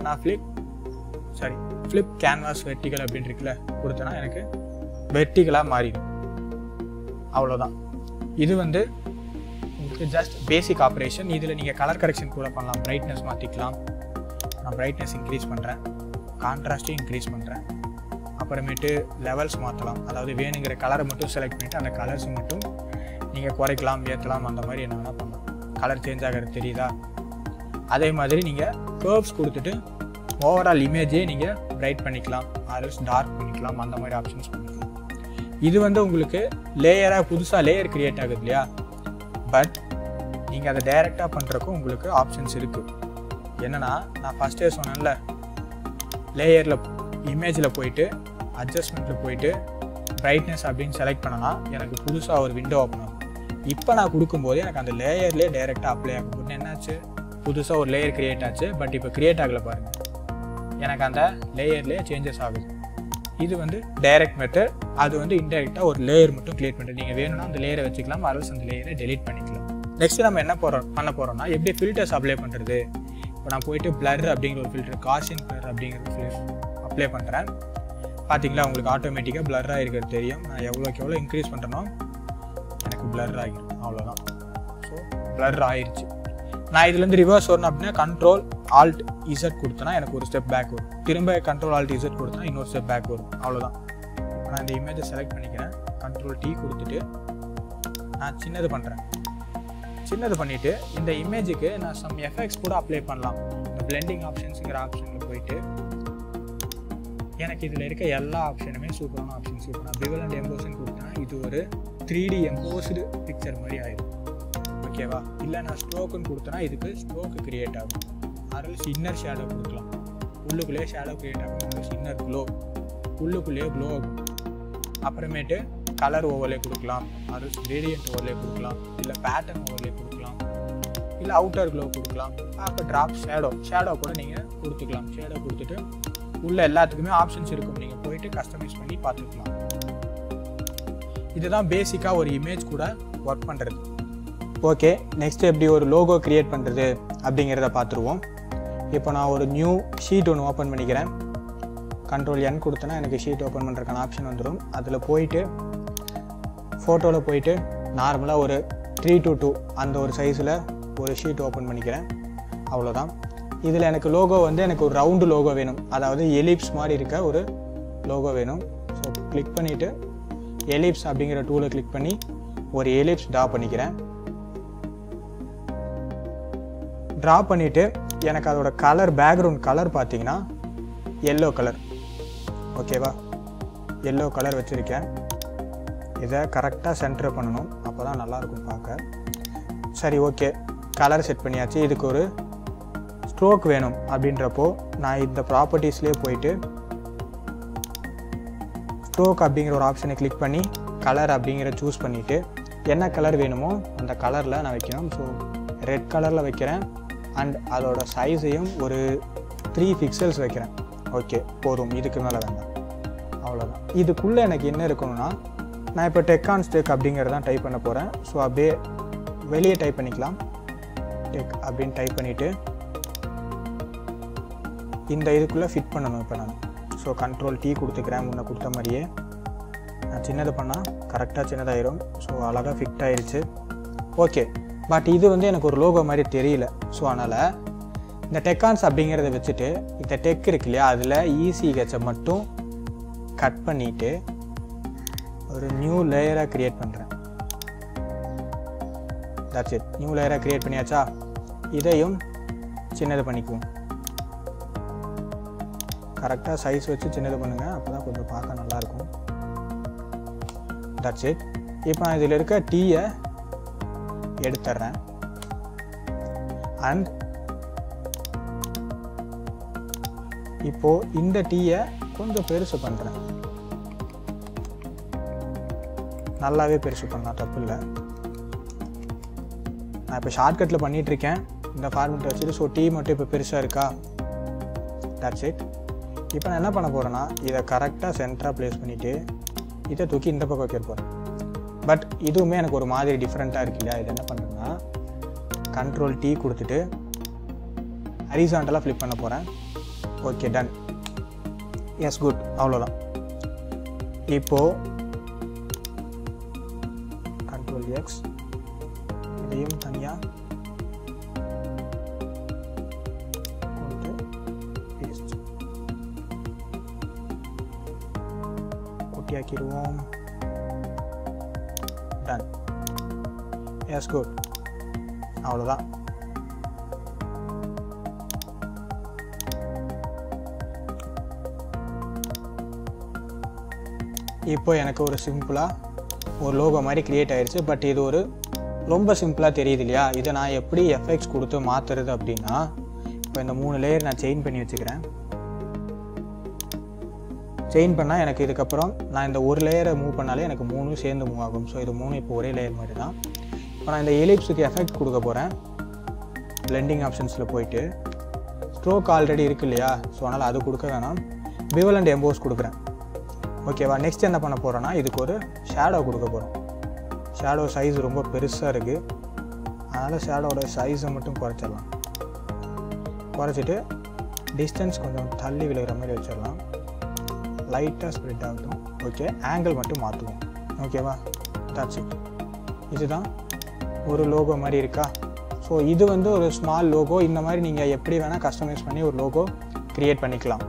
நான் ஃப்ளிப் கேன்வாஸ் வெர்டிகல் அப்படின்னு இருக்குல்ல கொடுத்தேன்னா எனக்கு வெர்டிகலாக மாறிடும், அவ்வளோதான். இது வந்து உங்களுக்கு ஜஸ்ட் பேசிக் ஆப்ரேஷன். இதில் நீங்கள் கலர் கரெக்ஷன் கூட பண்ணலாம், பிரைட்னஸ் மாற்றிக்கலாம். நான் பிரைட்னஸ் இன்க்ரீஸ் பண்ணுறேன், கான்ட்ராஸ்ட்டையும் இன்க்ரீஸ் பண்ணுறேன். அப்புறமேட்டு லெவல்ஸ் மாற்றலாம், அதாவது வேணுங்கிற கலரை மட்டும் செலக்ட் பண்ணிவிட்டு அந்த கலர்ஸ் மட்டும் நீங்கள் குறைக்கலாம், ஏற்றலாம், அந்த மாதிரி என்ன வேணால் பண்ணலாம். கலர் சேஞ்ச் ஆகிறது தெரியுதா? அதே மாதிரி நீங்கள் கர்வ்ஸ் கொடுத்துட்டு ஓவரால் இமேஜே நீங்கள் பிரைட் பண்ணிக்கலாம், ஆர்எல்ஸ் டார்க் பண்ணிக்கலாம், அந்த மாதிரி ஆப்ஷன்ஸ் பண்ணிக்கலாம். இது வந்து உங்களுக்கு லேயராக புதுசாக லேயர் க்ரியேட் ஆகுது இல்லையா, பட் நீங்கள் அதை டைரெக்டாக பண்ணுறக்கும் உங்களுக்கு ஆப்ஷன்ஸ் இருக்குது. என்னென்னா நான் ஃபஸ்ட்டே சொன்னேன்ல, லேயரில் இமேஜில் போயிட்டு அட்ஜஸ்ட்மெண்ட்டில் போயிட்டு பிரைட்னஸ் அப்படின்னு செலக்ட் பண்ணனா எனக்கு புதுசாக ஒரு விண்டோ ஓப்பன் ஆகும். இப்போ நான் கொடுக்கும்போது எனக்கு அந்த லேயர்லேயே டைரெக்டாக அப்ளை ஆகும். என்னாச்சு, புதுசாக ஒரு லேயர் க்ரியேட் ஆச்சு, பட் இப்போ க்ரியேட் ஆகலை பாருங்கள், எனக்கு அந்த லேயர்லேயே சேஞ்சஸ் ஆகுது. இது வந்து டைரக்ட் மெத்தட். அது வந்து இன்டெரக்டாக ஒரு லேயர் மட்டும் க்ரியேட் பண்ணுறது. நீங்கள் வேணும்னா அந்த லேயரை வச்சுக்கலாம், அரல்ஸ் அந்த லேயரை டெலீட் பண்ணிக்கலாம். நெக்ஸ்ட் நம்ம என்ன பண்ண போகிறோம்னா எப்படி ஃபில்டர்ஸ் அப்ளை பண்ணுறது. இப்போ நான் போயிட்டு பிளர் அப்படிங்கிற ஒரு ஃபில்டர், காஷியன் பிளர் அப்படிங்கிற ஒரு ஃபில்டர் அப்ளை பண்ணுறேன். பார்த்தீங்களா, உங்களுக்கு ஆட்டோமேட்டிக்காக பிளர்ராக இருக்கிறது தெரியும். நான் எவ்வளோக்கு இன்க்ரீஸ் பண்ணுறனோ எனக்கு பிளர் ஆகிடும், அவ்வளோதான். ஸோ பிளர் ஆயிடுச்சு. நான் இதுலேருந்து ரிவர்ஸ் வரணும் அப்படின்னா கண்ட்ரோல் ஆல்ட் இசட் கொடுத்தனா எனக்கு ஒரு ஸ்டெப் பேக் வரும், திரும்ப கண்ட்ரோல் ஆல்ட் இசட் கொடுத்தனா இன்னொரு ஸ்டெப் பேக் வரும், அவ்வளோதான். நான் இந்த இமேஜை செலக்ட் பண்ணிக்கிறேன், கண்ட்ரோல் டி கொடுத்துட்டு நான் சின்னது பண்ணுறேன். சின்னது பண்ணிவிட்டு இந்த இமேஜுக்கு நான் சம் எஃபெக்ட்ஸ் கூட அப்ளை பண்ணலாம். இந்த பிளெண்டிங் ஆப்ஷன்ஸுங்கிற ஆப்ஷனில் போயிட்டு எனக்கு இதில் இருக்க எல்லா ஆப்ஷனுமே சூப்பரான ஆப்ஷன்ஸ் இருக்கும். நான் பிவல் அண்ட் எம்போஷன் கொடுத்தேன்னா இது ஒரு 3D எம்போஸ்டு பிக்சர் மாதிரி ஆயிடும், ஓகேவா. இல்லை நான் ஸ்ட்ரோக்குன்னு கொடுத்தேன்னா இதுக்கு ஸ்ட்ரோக்கு க்ரியேட் ஆகும். அதனால் இன்னர் ஷேடோ கொடுக்கலாம், உள்ளுக்குள்ளேயே ஷேடோ க்ரியேட் ஆகும், இன்னர் க்ளோ, உள்ளுக்குள்ளேயே க்ளோ ஆகும். அப்புறமேட்டு கலர் ஓவர்லே கொடுக்கலாம், அது கிரேடியன்ட் ஓவர்லே கொடுக்கலாம், இல்லை பேட்டர்ன் ஓவர்லே கொடுக்கலாம், இல்லை அவுட்டர் க்ளோ கொடுக்கலாம். அப்போ ட்ராப் ஷேடோ கூட நீங்கள் கொடுத்துக்கலாம். ஷேடோ கொடுத்துட்டு உள்ள எல்லாத்துக்குமே ஆப்ஷன்ஸ் இருக்கும், நீங்கள் போயிட்டு கஸ்டமைஸ் பண்ணி பார்த்துக்கலாம். இதுதான் பேசிக்காக ஒரு இமேஜ் கூட ஒர்க் பண்ணுறது. ஓகே, நெக்ஸ்ட் எப்படி ஒரு லோகோ க்ரியேட் பண்ணுறது அப்படிங்கிறத பார்த்துருவோம். இப்போ நான் ஒரு நியூ ஷீட் ஒன்று ஓப்பன் பண்ணிக்கிறேன். கண்ட்ரோல் என் கொடுத்தேன்னா எனக்கு ஷீட் ஓப்பன் பண்ணுறதுக்கான ஆப்ஷன் வந்துடும். அதில் போயிட்டு ஃபோட்டோவில் போயிட்டு நார்மலாக ஒரு 3:2 அந்த ஒரு சைஸில் ஒரு ஷீட் ஓப்பன் பண்ணிக்கிறேன், அவ்வளோதான். இதில் எனக்கு லோகோ வந்து எனக்கு ஒரு ரவுண்டு லோகோ வேணும், அதாவது எலிப்ஸ் மாதிரி இருக்க ஒரு லோகோ வேணும். ஸோ கிளிக் பண்ணிவிட்டு எலிப்ஸ் அப்படிங்கிற டூலை கிளிக் பண்ணி ஒரு எலிப்ஸ் ட்ரா பண்ணிக்கிறேன். ட்ரா பண்ணிவிட்டு எனக்கு அதோட கலர், பேக்ரவுண்ட் கலர் பார்த்தீங்கன்னா எல்லோ கலர், ஓகேவா. எல்லோ கலர் வச்சுருக்கேன். இதை கரெக்டாக சென்டர் பண்ணணும், அப்போ தான் நல்லாயிருக்கும் பார்க்க. சரி, ஓகே, கலர் செட் பண்ணியாச்சு. இதுக்கு ஒரு ஸ்ட்ரோக் வேணும் அப்படின்றப்போ நான் இந்த ப்ராப்பர்ட்டிஸ்லேயே போயிட்டு ஸ்ட்ரோக் அப்படிங்கிற ஒரு ஆப்ஷனை கிளிக் பண்ணி கலர் அப்படிங்கிற சூஸ் பண்ணிவிட்டு என்ன கலர் வேணுமோ அந்த கலரில் நான் வைக்கணும். ஸோ ரெட் கலரில் வைக்கிறேன். அண்ட் அதோட சைஸையும் ஒரு 3 பிக்சல்ஸ் வைக்கிறேன். ஓகே போதும், இதுக்கு மேலே வேண்டாம், அவ்வளோதான். இதுக்குள்ளே எனக்கு என்ன இருக்கணும்னா, நான் இப்போ டெக் ஆன் ஸ்டெக் அப்படிங்கிறதான் டைப் பண்ண போகிறேன். ஸோ அப்படியே வெளியே டைப் பண்ணிக்கலாம். டெக் அப்படின்னு டைப் பண்ணிவிட்டு இந்த இதுக்குள்ளே ஃபிட் பண்ணணும் இப்போ நான். ஸோ Ctrl T கொடுத்துக்கிறேன். முன்னே கொடுத்த மாதிரியே நான் சின்னது பண்ணால் கரெக்டாக சின்னதாயிரும். ஸோ அழகாக ஃபிட் ஆயிடுச்சு. ஓகே, பட் இது வந்து எனக்கு ஒரு லோகோ மாதிரி தெரியல. ஸோ அதனால் இந்த டெக்கான்ஸ் அப்படிங்கிறத வச்சுட்டு இந்த டெக் இருக்கு இல்லையா, அதில் ECHஐ மட்டும் கட் பண்ணிவிட்டு ஒரு நியூ லேயராக க்ரியேட் பண்ணுறேன். That's it. நியூ லேயராக க்ரியேட் பண்ணியாச்சா? இதையும் சின்னது பண்ணிக்குவோம். கரெக்டாக சைஸ் வச்சு சின்னது பண்ணுங்கள், அப்போ தான் கொஞ்சம் பார்க்க நல்லாயிருக்கும். That's it. இப்போ நான் இதில் இருக்க டீயை எடுத்துட்றேன். அண்ட் இப்போது இந்த டீயை கொஞ்சம் பெருசு பண்ணுறேன். நல்லாவே பெருசு பண்ணலாம், தப்பு இல்லை. நான் இப்போ ஷார்ட்கட்டில் பண்ணிகிட்ருக்கேன் இந்த ஃபார்மெட்டை வச்சுட்டு. ஸோ டீ மட்டும் இப்போ பெருசாக இருக்கா? That's it. இப்போ நான் என்ன பண்ண போகிறேன்னா, இதை கரெக்டாக சென்டராக ப்ளேஸ் பண்ணிவிட்டு இதை தூக்கி இந்த பக்கம் வைக்க போகிறேன். பட் இதுவுமே எனக்கு ஒரு மாதிரி டிஃப்ரெண்ட்டாக இருக்கு இல்லையா? இது என்ன பண்ணுறேன்னா, Ctrl T கொடுத்துட்டு ஹரிசாண்டலாக ஃப்ளிப் பண்ண போகிறேன். Okay, done. Yes, good. அவ்வளோதான். இப்போது Ctrl X இதையும் தனியாக பேஸ்ட் குட்டியாக்கிடுவோம். டன். Yes, good. அவ்வளோதான். இப்போ எனக்கு ஒரு சிம்பிளாக ஒரு லோகோ மாதிரி க்ரியேட் ஆயிடுச்சு. பட் இது ஒரு ரொம்ப சிம்பிளாக தெரியுது இல்லையா? இதை நான் எப்படி எஃபெக்ட்ஸ் கொடுத்து மாற்றுறது அப்படின்னா, இப்போ இந்த 3 லேயர் நான் செயின் பண்ணி வச்சுக்கிறேன். செயின் பண்ணால் எனக்கு இதுக்கப்புறம் நான் இந்த ஒரு லேயரை மூவ் பண்ணாலே எனக்கு 3 சேர்ந்து மூவ் ஆகும். ஸோ இது 3 இப்போ ஒரே லேயர் மாதிரி தான். இப்போ நான் இந்த எலிப்ஸுக்கு எஃபெக்ட் கொடுக்க போகிறேன். பிளெண்டிங் ஆப்ஷன்ஸில் போயிட்டு ஸ்ட்ரோக் ஆல்ரெடி இருக்குது இல்லையா? ஸோ அதனால் அது கொடுக்க வேணாம். பிவல் அண்ட் எம்போஸ் கொடுக்குறேன். ஓகேவா? நெக்ஸ்ட் என்ன பண்ண போகிறோன்னா, இதுக்கு ஒரு ஷேடோ கொடுக்க போகிறோம். ஷேடோ சைஸ் ரொம்ப பெருசாக இருக்குது, அதனால் ஷேடோட சைஸை மட்டும் குறைச்சிடலாம். குறைச்சிட்டு டிஸ்டன்ஸ் கொஞ்சம் தள்ளி விழுகிற மாதிரி வச்சிடலாம். லைட்டாக ஸ்ப்ரெட் ஆகட்டும். ஓகே, ஆங்கிள் மட்டும் மாற்றுவோம். ஓகேவா? That's it. இதுதான் ஒரு லோகோ மாதிரி இருக்கா? ஸோ இது வந்து ஒரு ஸ்மால் லோகோ. இந்த மாதிரி நீங்கள் எப்படி வேணால் கஸ்டமைஸ் பண்ணி ஒரு லோகோ க்ரியேட் பண்ணிக்கலாம்.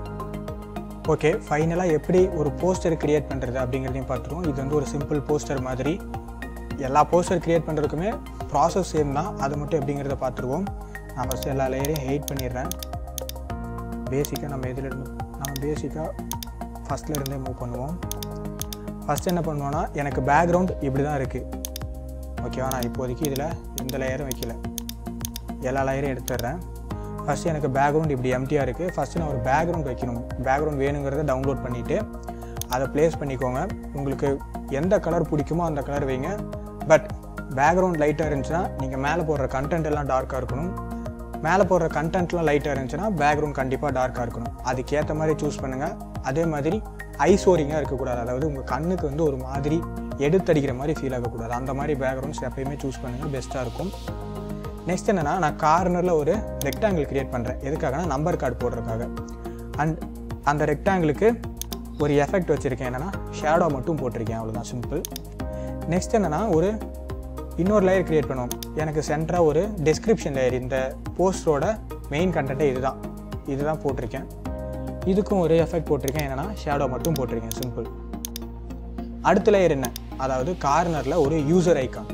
ஓகே, ஃபைனலாக எப்படி ஒரு போஸ்டர் க்ரியேட் பண்ணுறது அப்படிங்கிறதையும் பார்த்துருவோம். இது வந்து ஒரு சிம்பிள் போஸ்டர் மாதிரி. எல்லா போஸ்டர் க்ரியேட் பண்ணுறதுக்குமே ப்ராசஸ் சேம் தான். அது மட்டும் எப்படிங்கிறத பார்த்துருவோம். நான் ஃபஸ்ட்டு எல்லா லேயரையும் ஹைட் பண்ணிடுறேன். பேசிக்காக நம்ம பேசிக்காக ஃபஸ்ட்லேருந்தே மூவ் பண்ணுவோம். ஃபஸ்ட் என்ன பண்ணுவோன்னா, எனக்கு பேக்ரவுண்ட் இப்படி தான் இருக்குது. ஓகேவா? நான் இப்போதைக்கு இதில் எந்த லேயரும் வைக்கல, எல்லா லேயரையும் எடுத்துடுறேன். ஃபஸ்ட்டு எனக்கு பேக்ரவுண்ட் இப்படி எம்டியாக இருக்குது. ஃபஸ்ட்டு நான் ஒரு பேக்ரவுண்ட் வைக்கணும். பேக்ரவுண்ட் வேணுங்கிறத டவுன்லோட் பண்ணிவிட்டு அதை ப்ளேஸ் பண்ணிக்கோங்க. உங்களுக்கு எந்த கலர் பிடிக்குமோ அந்த கலர் வைங்க. பட் பேக்ரவுண்ட் லைட்டாக இருந்துச்சுன்னா நீங்கள் மேலே போடுற கண்டென்ட் எல்லாம் டார்க்காக இருக்கணும். மேலே போடுற கண்டென்ட்லாம் லைட்டாக இருந்துச்சுன்னா பேக்ரவுண்ட் கண்டிப்பாக டார்க்காக இருக்கணும். அதுக்கேற்ற மாதிரி சூஸ் பண்ணுங்கள். அதே மாதிரி ஐசோரிங்காக இருக்கக்கூடாது. அதாவது உங்கள் கண்ணுக்கு வந்து ஒரு மாதிரி எடுத்தடிக்கிற மாதிரி ஃபீல் ஆகக்கூடாது. அந்த மாதிரி பேக்ரவுண்ட்ஸ் எப்பயுமே சூஸ் பண்ணுங்கள், பெஸ்ட்டாக இருக்கும். நெக்ஸ்ட் என்னென்னா, நான் கார்னரில் ஒரு ரெக்டாங்கிள் க்ரியேட் பண்ணுறேன். எதுக்காகனா நம்பர் கார்டு போடுறதுக்காக. அண்ட் அந்த ரெக்டாங்கிளுக்கு ஒரு எஃபெக்ட் வச்சுருக்கேன். என்னென்னா ஷேடோ மட்டும் போட்டிருக்கேன். அவ்வளோதான், சிம்பிள். நெக்ஸ்ட் என்னென்னா, இன்னொரு லேயர் க்ரியேட் பண்ணுவோம். எனக்கு சென்டராக ஒரு டெஸ்கிரிப்ஷன் லேயர். இந்த போஸ்டரோட மெயின் கண்டென்ட்டே இதுதான் போட்டிருக்கேன். இதுக்கும் ஒரு எஃபெக்ட் போட்டிருக்கேன். என்னென்னா ஷேடோ மட்டும் போட்டிருக்கேன், சிம்பிள். அடுத்த லேயர் என்ன, அதாவது கார்னரில் ஒரு யூசர் ஐக்கான்.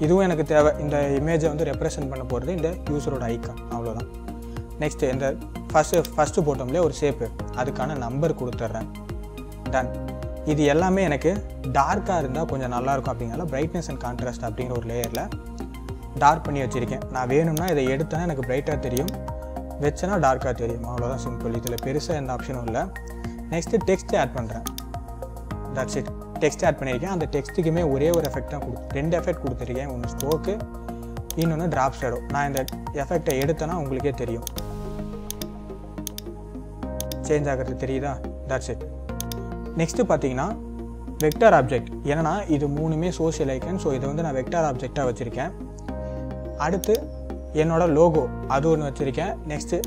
இதுவும் எனக்கு தேவை. இந்த இமேஜை வந்து ரெப்ரசன்ட் பண்ண போகிறது இந்த யூசரோட ஐக்கான். அவ்வளோதான். நெக்ஸ்ட்டு இந்த ஃபஸ்ட்டு போட்டோம்லேயே ஒரு ஷேப்பு, அதுக்கான நம்பர் கொடுத்துட்றேன். டன். இது எல்லாமே எனக்கு டார்க்காக இருந்தால் கொஞ்சம் நல்லாயிருக்கும் அப்படிங்கிறனால பிரைட்னஸ் அண்ட் கான்ட்ராஸ்ட் அப்படிங்கிற ஒரு லேயரில் டார்க் பண்ணி வச்சுருக்கேன். நான் வேணும்னா இதை எடுத்தேன்னா எனக்கு பிரைட்டாக தெரியும், வச்சேன்னா டார்க்காக தெரியும். அவ்வளோதான், சிம்பிள். இதில் பெருசாக எந்த ஆப்ஷனும் இல்லை. நெக்ஸ்ட்டு டெக்ஸ்ட் ஆட் பண்ணுறேன். That's it. டெக்ஸ்ட் ஆட் பண்ணியிருக்கேன். அந்த டெக்ஸ்ட்டுக்குமே ஒரே ஒரு எஃபெக்ட் தான் 2 எஃபெக்ட் கொடுத்துருக்கேன். ஒன்று ஸ்ட்ரோக்கு, இன்னொன்று ட்ராப் ஷேடோ. நான் இந்த எஃபெக்டை எடுத்தேன்னா உங்களுக்கே தெரியும். சேஞ்ச் ஆகிறது தெரியுதா? That's it. நெக்ஸ்ட்டு பார்த்தீங்கன்னா வெக்டார் ஆப்ஜெக்ட். ஏன்னா இது மூணுமே சோஷியல் ஐக்கன். ஸோ இதை வந்து நான் வெக்டார் ஆப்ஜெக்டாக வச்சுருக்கேன். அடுத்து என்னோட லோகோ அது ஒன்று வச்சுருக்கேன். நெக்ஸ்ட்டு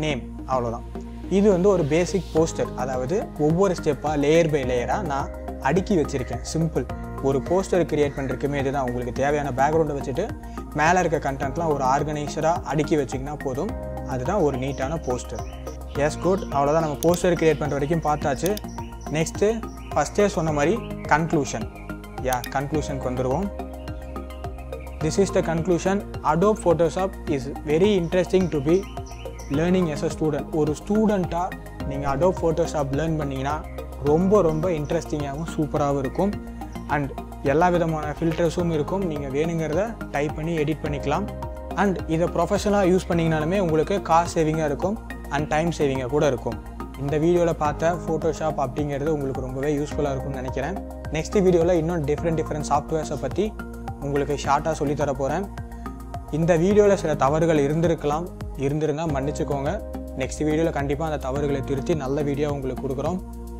நேம், அவ்வளோதான். இது வந்து ஒரு பேசிக் போஸ்டர், அதாவது ஒவ்வொரு ஸ்டெப்பாக லேயர் பை லேயராக நான் அடுக்கி வச்சுருக்கேன். சிம்பிள். ஒரு போஸ்டர் கிரியேட் பண்ணுறதுக்குமே இதுதான். உங்களுக்கு தேவையான பேக்ரவுண்டை வச்சுட்டு மேலே இருக்க கண்டென்ட்லாம் ஒரு ஆர்கனைசராக அடுக்கி வச்சிங்கன்னா போதும். அதுதான் ஒரு நீட்டான போஸ்டர். S, good. அவ்வளோதான். நம்ம போஸ்டர் கிரியேட் பண்ணுற வரைக்கும் பார்த்தாச்சு. நெக்ஸ்ட்டு ஃபஸ்ட்டே சொன்ன மாதிரி கன்க்ளூஷன். கன்க்ளூஷனுக்கு வந்துடுவோம். This is the conclusion. Adobe Photoshop is very interesting to be learning as a student. ஒரு ஸ்டூடெண்ட்டாக நீங்கள் Adobe Photoshop லேர்ன் பண்ணிங்கன்னா ரொம்ப இன்ட்ரெஸ்டிங்காகவும் சூப்பராகவும் இருக்கும். அண்ட் எல்லா விதமான ஃபில்டர்ஸும் இருக்கும். நீங்கள் வேணுங்கிறத டைப் பண்ணி எடிட் பண்ணிக்கலாம். அண்ட் இதை ப்ரொஃபஷனலாக யூஸ் பண்ணிங்கனாலுமே உங்களுக்கு காஸ்ட் சேவிங்காக இருக்கும் அண்ட் டைம் சேவிங்காக கூட இருக்கும். இந்த வீடியோவில் பார்த்த ஃபோட்டோஷாப் அப்படிங்கிறது உங்களுக்கு ரொம்பவே யூஸ்ஃபுல்லாக இருக்கும்னு நினைக்கிறேன். நெக்ஸ்ட் வீடியோவில் இன்னும் டிஃப்ரெண்ட் சாஃப்ட்வேர்ஸை பற்றி உங்களுக்கு ஷார்ட்டாக சொல்லித்தர போகிறேன். இந்த வீடியோவில் சில தவறுகள் இருந்திருந்தால் மன்னிச்சுக்கோங்க. நெக்ஸ்ட் வீடியோவில் கண்டிப்பாக அந்த தவறுகளை திருத்தி நல்ல வீடியோ உங்களுக்கு கொடுக்குறோம்.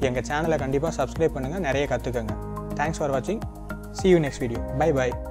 எங்கள் சேனலை கண்டிப்பாக சப்ஸ்கிரைப் பண்ணுங்கள், நிறைய கற்றுக்கங்க. தேங்க்ஸ் ஃபார் வாட்சிங். See you next video. Bye bye.